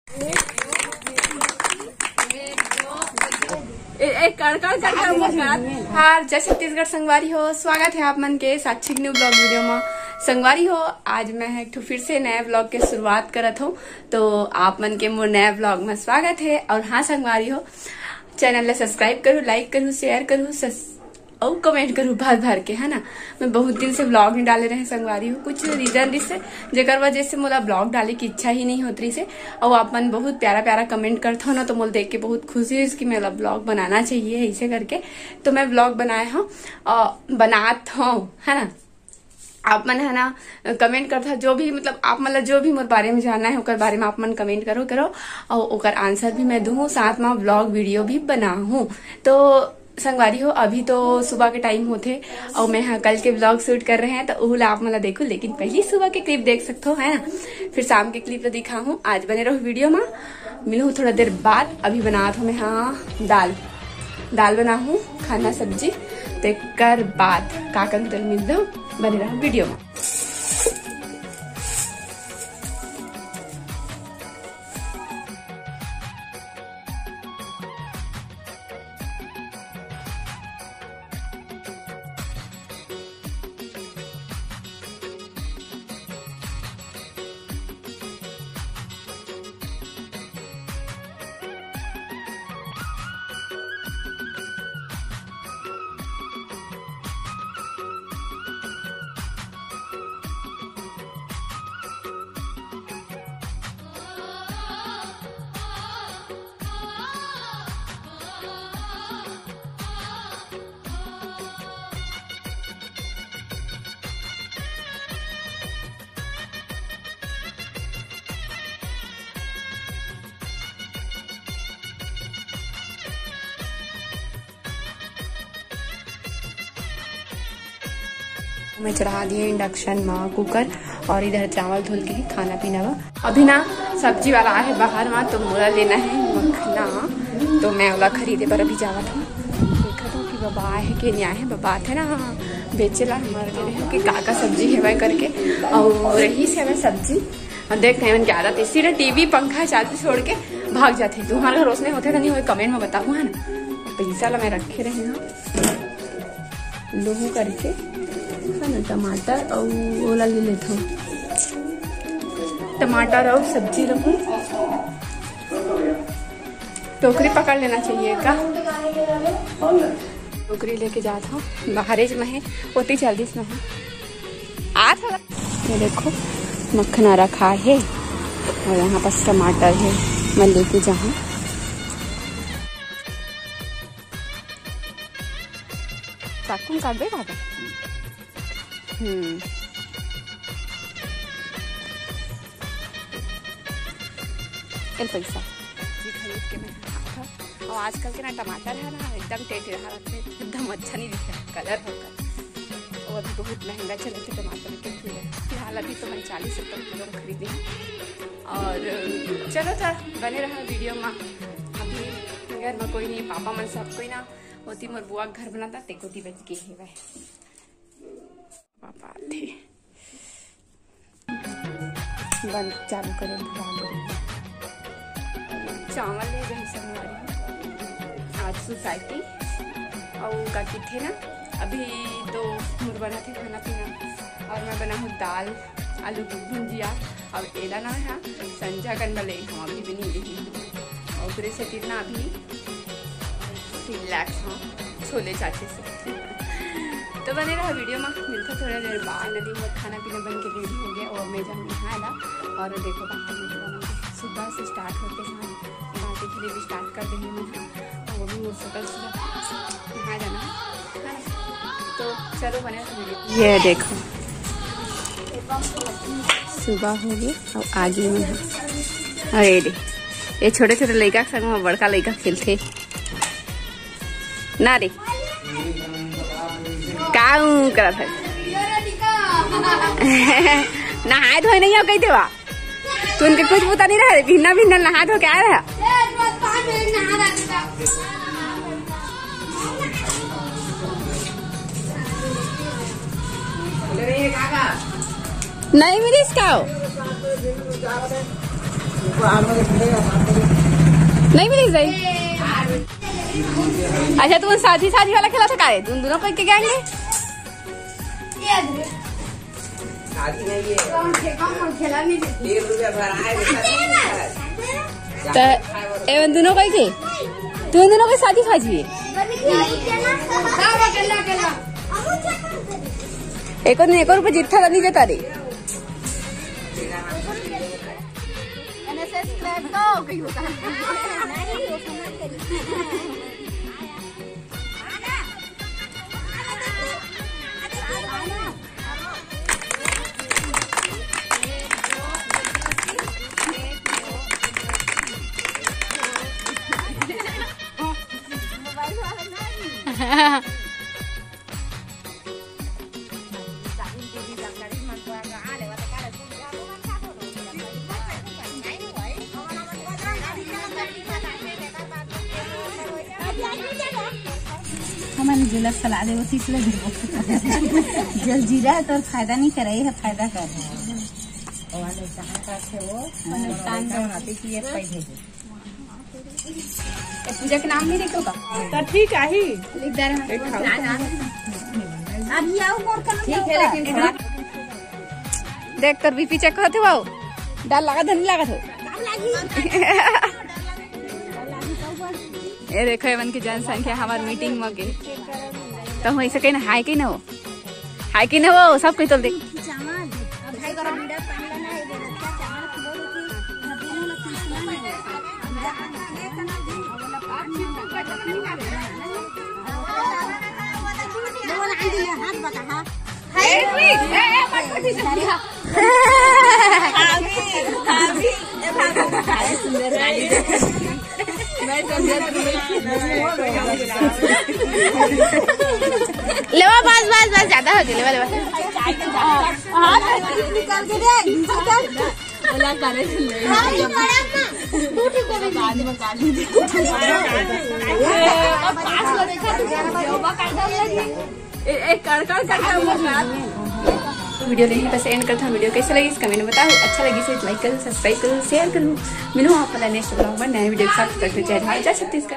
हार जय छत्तीसगढ़ संगवारी हो। स्वागत है आप मन के साक्षी न्यू ब्लॉग वीडियो में। संगवारी हो, आज मैं एक फिर से नए ब्लॉग के शुरुआत करत हूँ, तो आप मन के मोर नए ब्लॉग में स्वागत है। और हाँ संगवारी हो, चैनल ला सब्सक्राइब करूँ, लाइक करूँ, शेयर करूँ और कमेंट करूँ भर भर के, है ना। मैं बहुत दिन से ब्लॉग नहीं डाले रहे संगवारी हो, कुछ रीजन रिसे जेकर वजह से मोला ब्लॉग डाले की इच्छा ही नहीं होती से। और आप मन बहुत प्यारा प्यारा कमेंट करते हो ना, तो मोल देख के बहुत खुशी है कि मेरा ब्लॉग बनाना चाहिए ऐसे करके। तो मैं ब्लॉग बनाया हूँ और बनात हूँ, है ना। आप मन है ना कमेंट करता, जो भी मतलब आप मतलब जो भी मोर बारे में जानना है ओकर बारे में आप मन कमेंट करो और ओकर आंसर भी मैं दूँ, साथ में ब्लॉग वीडियो भी बनाऊँ। तो संगवारी हो, अभी तो सुबह के टाइम होते और मैं हाँ कल के ब्लॉग शूट कर रहे हैं, तो वो आप मतलब देखो, लेकिन पहली सुबह के क्लिप देख सकते हो, है ना। फिर शाम के क्लिप तो दिखा हूँ। आज बने रहो वीडियो में, मिलूँ थोड़ा देर बाद। अभी बना हूँ मैं हाँ दाल बना हूँ, खाना सब्जी, तो कर बाद का कर मिल दो, बने रहो वीडियो में। मैं चढ़ा दिए इंडक्शन में कुकर, और इधर चावल धुल के खाना पीना हुआ। अभी ना सब्जी वाला है बाहर में, तो मोला लेना है मखना, तो मैं ओला खरीदे पर अभी जावा था। देखा तो कि बाबा है कि नहीं आए हैं, बाबा आते ना बेचेला हमारे लिए कि का सब्जी है वह करके, और रही से हमें सब्जी और देख रहे हैं। क्या आदत है सीधे टीवी पंखा चालू छोड़ के भाग जाते। तुम्हारे घर रोशनी होते नहीं हो, कमेंट में बताओ, है ना। पैसा ला मैं रखे रहे लोहू करके, है ना। टमाटर और ओला ले लेता हूँ, टमाटर और सब्जी रखूँ। टोकरी पकड़ लेना चाहिए का, टोकरी लेके जाता हूँ। बाहर में है होती जल्दी में है आ था। ये देखो मखना रखा है और यहाँ पास टमाटर है, मैं लेके जाऊँ। चाकू काट दे दादा। पैसा जी खरीद के मैं था। और आजकल के ना टमाटर है ना एकदम टेढ़े एकदम अच्छा नहीं दिख रहा कलर होकर, और अभी बहुत महंगा चले थे टमाटर के किलो। फिलहाल अभी तो मैं 40-70 किलो खरीदी हूँ। और चलो तो बने रहा वीडियो में। अभी घर में कोई नहीं, पापा मन सब कोई ना होती, मोर बुआ घर बनाता तेकोती बच गई है वह पापा थे। बंद चालू करें चावल ले गई संगवारी आज सोसाइटी और का थे ना। अभी तो मोर बना थे खाना पीना, और मैं बना हूँ दाल आलू की भुंजिया, और एला ना है संजा करना ले हम अभी भी नहीं रही हूँ। और पूरे से कितना अभी रिलैक्स हूँ छोले चाचे से। तो बने रहा वीडियो में, मिलता थोड़ा देर बाद। नदी में खाना पीना बन के रेडी हो गया, और मैं जाऊँ नहाया। और देखो बाकी सुबह से स्टार्ट होते साथ बाकी के लिए भी स्टार्ट कर देंगे मैं, वो भी मुझ सकल सुबह नहा जाना है। तो चलो बने वीडियो। ये देखो सुबह हो गई और आगे में है। अरे ये छोटे छोटे लड़का के संग में बड़का लड़का खेलते ना रे, काऊ करत है। नहाए धोए नहीं हो गई थे वहाँ, तो उनके कुछ पता नहीं रहा, भिन्ना भिन्ना नहा धो के आया रहा। नहीं मिली इसका नहीं मिली सही। अच्छा तुम साथी साथी वाला खेला था कारे तुम दोनों कोई के गएंगे तो एवं दोनों कोई के तुम दोनों कोई शादी खाजी एक रुपये जिठा करनी जाता रे हमारे जिला सलाह दे उसी से जलजीरा तो फायदा नहीं कर रही है, फायदा कर रही है। पूजा के नाम नहीं लिखोगा तो ठीक है ही लिख दे रहे देख कर बीपी चेक करते हो डाल लगा धनी लगा हो ये देखो एवन की जनसंख्या हमारे मीटिंग में के तो हम ऐसे कहीं हाई की न हो सब कोई तो देख लेवा बस ज्यादा हो गया लेवा वीडियो नहीं बस एंड करता हूँ। वीडियो कैसे लगी इस कमेंट में बताओ। अच्छा लगी तो लाइक करो, सब्सक्राइब करो, शेयर करो। मिलो आप नेक्स्ट ब्लॉग में नए वीडियो के साथ। करते जय भारत जय छत्तीसगढ़।